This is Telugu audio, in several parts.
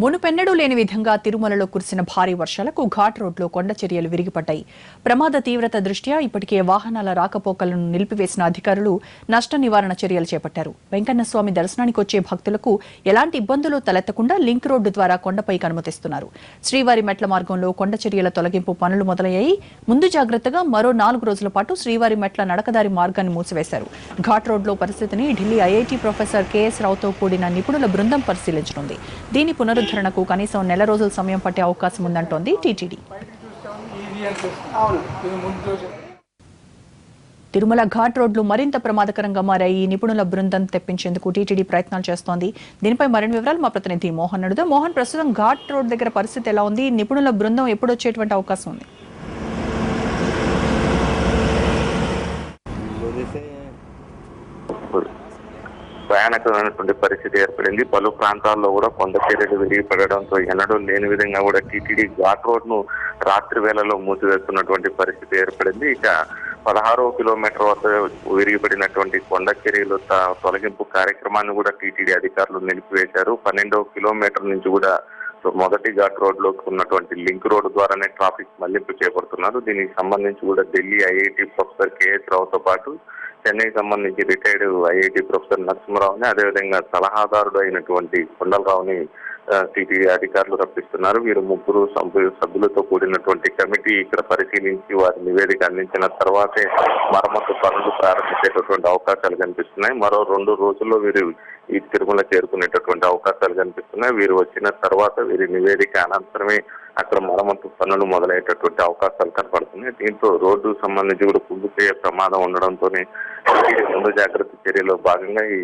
మునుపెన్నడూ లేని విధంగా తిరుమలలో కురిసిన భారీ వర్షాలకు ఘాట్ రోడ్లో కొండ చర్యలు విరిగిపడ్డాయి. ప్రమాద తీవ్రత దృష్ట్యా ఇప్పటికే వాహనాల రాకపోకలను నిలిపివేసిన అధికారులు నష్ట నివారణ చర్యలు చేపట్టారు. వెంకన్నస్వామి దర్శనానికి వచ్చే భక్తులకు ఎలాంటి ఇబ్బందులు తలెత్తకుండా లింక్ రోడ్డు ద్వారా కొండపైకి అనుమతిస్తున్నారు. శ్రీవారి మెట్ల మార్గంలో కొండ చర్యల తొలగింపు పనులు మొదలయ్యాయి. ముందు జాగ్రత్తగా మరో 4 రోజుల పాటు శ్రీవారి మెట్ల నడకదారి మార్గాన్ని మూసివేశారు. ఘాట్ రోడ్లో పరిస్థితిని ఢిల్లీ ఐఐటీ ప్రొఫెసర్ కెఎస్ రావుతో కూడిన నిపుణుల బృందం పరిశీలించనుంది. దీని పునరుద్ధరణకు కనీసం నెల రోజుల సమయం పట్టే అవకాశం ఉందంటోంది టీటీడీ. తిరుమల ఘాట్ రోడ్లు మరింత ప్రమాదకరంగా మారాయి. నిపుణుల బృందం తెప్పించేందుకు టీటీడీ ప్రయత్నాలు చేస్తోంది. దీనిపై మరిన్ని వివరాలు మా ప్రతినిధి మోహన్ అడుగుదాం. మోహన్, ప్రస్తుతం ఘాట్ రోడ్ దగ్గర పరిస్థితి ఎలా ఉంది? నిపుణుల బృందం ఎప్పుడు వచ్చేటువంటి అవకాశం ఉంది? భయానకమైనటువంటి పరిస్థితి ఏర్పడింది. పలు ప్రాంతాల్లో కూడా కొండ చర్యలు విరిగిపడడంతో ఎన్నడూ లేని విధంగా కూడా టీటీడీ ఘాట్ రోడ్ ను రాత్రి వేళలో మూసివేస్తున్నటువంటి పరిస్థితి ఏర్పడింది. ఇక 16వ కిలోమీటర్ వద్ద విరిగిపడినటువంటి కొండ చర్యలు తొలగింపు కార్యక్రమాన్ని కూడా టీటీడీ అధికారులు నిలిపివేశారు. 12వ కిలోమీటర్ నుంచి కూడా మొదటి ఘాట్ రోడ్ లో ఉన్నటువంటి లింక్ రోడ్ ద్వారానే ట్రాఫిక్ మళ్లింపు చేపడుతున్నారు. దీనికి సంబంధించి కూడా ఢిల్లీ ఐఐటీ ప్రొఫెసర్ కెఎస్ రావుతో పాటు చెన్నైకి సంబంధించి రిటైర్డ్ ఐఐటీ ప్రొఫెసర్ నరసింహరావుని, అదేవిధంగా సలహాదారుడు అయినటువంటి కొండలరావుని టీటీడీ అధికారులు రప్పిస్తున్నారు. వీరు ముగ్గురు సభ్యులతో కూడినటువంటి కమిటీ ఇక్కడ పరిశీలించి వారి నివేదిక అందించిన తర్వాతే మరమ్మతు పనులు ప్రారంభించేటటువంటి అవకాశాలు కనిపిస్తున్నాయి. మరో 2 రోజుల్లో వీరు ఈ తిరుమల చేరుకునేటటువంటి అవకాశాలు కనిపిస్తున్నాయి. వీరు వచ్చిన తర్వాత వీరి నివేదిక అనంతరమే అక్కడ మరమ్మతు పనులు మొదలయ్యేటటువంటి అవకాశాలు కనపడుతున్నాయి. దీంతో రోడ్డు సంబంధించి కూడా కుంగిపోయే ప్రమాదం ఉండడంతోనే ముందు జాగ్రత్త చర్యలో భాగంగా ఈ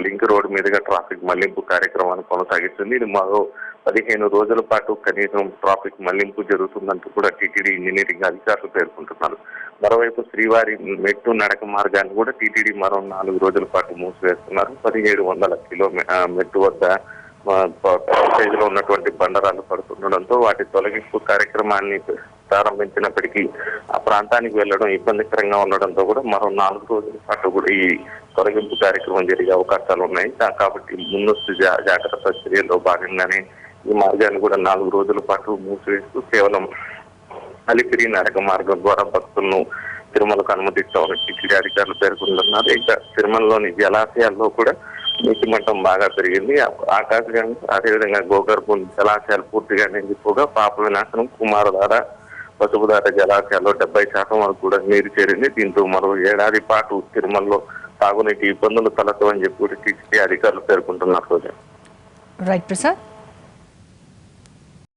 లింక్ రోడ్డు మీదుగా ట్రాఫిక్ మళ్లింపు కార్యక్రమాన్ని కొనసాగిస్తుంది. ఇది మరో 15 రోజుల పాటు కనీసం ట్రాఫిక్ మళ్లింపు జరుగుతుందంటూ కూడా టీటీడీ ఇంజనీరింగ్ అధికారులు పేర్కొంటున్నారు. మరోవైపు శ్రీవారి మెట్టు నడక మార్గాన్ని కూడా టీటీడీ మరో 4 రోజుల పాటు మూసివేస్తున్నారు. 1700 మెట్టు వద్ద స్టేజ్లో ఉన్నటువంటి బండరాలు పడుతుండడంతో వాటి తొలగింపు కార్యక్రమాన్ని ప్రారంభించినప్పటికీ ఆ ప్రాంతానికి వెళ్లడం ఇబ్బందికరంగా ఉండడంతో కూడా మరో 4 రోజుల పాటు కూడా ఈ తొలగింపు కార్యక్రమం జరిగే అవకాశాలు ఉన్నాయి. కాబట్టి ముందస్తు జాగ్రత్త చర్యల్లో భాగంగానే ఈ మార్గాన్ని కూడా 4 రోజుల పాటు మూసివేస్తూ కేవలం అలిపిరి నడక మార్గం ద్వారా భక్తులను తిరుమలకు అనుమతిస్తామని టీటీడీ అధికారులు పేర్కొంటున్నారు. ఇక తిరుమలలోని జలాశయాల్లో కూడా నీటి మట్టం బాగా పెరిగింది. ఆకాశగంగా, అదేవిధంగా గోకర్పూర్ జలాశయాలు పూర్తిగా నిండిపోగా పాప వినాశనం, కుమారధార, పసుపుధార జలాశయాల్లో 70% వరకు కూడా నీరు చేరింది. దీంతో మరో ఏడాది పాటు తిరుమలలో తాగునీటి ఇబ్బందులు తలెత్తవని చెప్పి టీటీడీ అధికారులు పేర్కొంటున్నారు. రైట్ ప్రసాద్.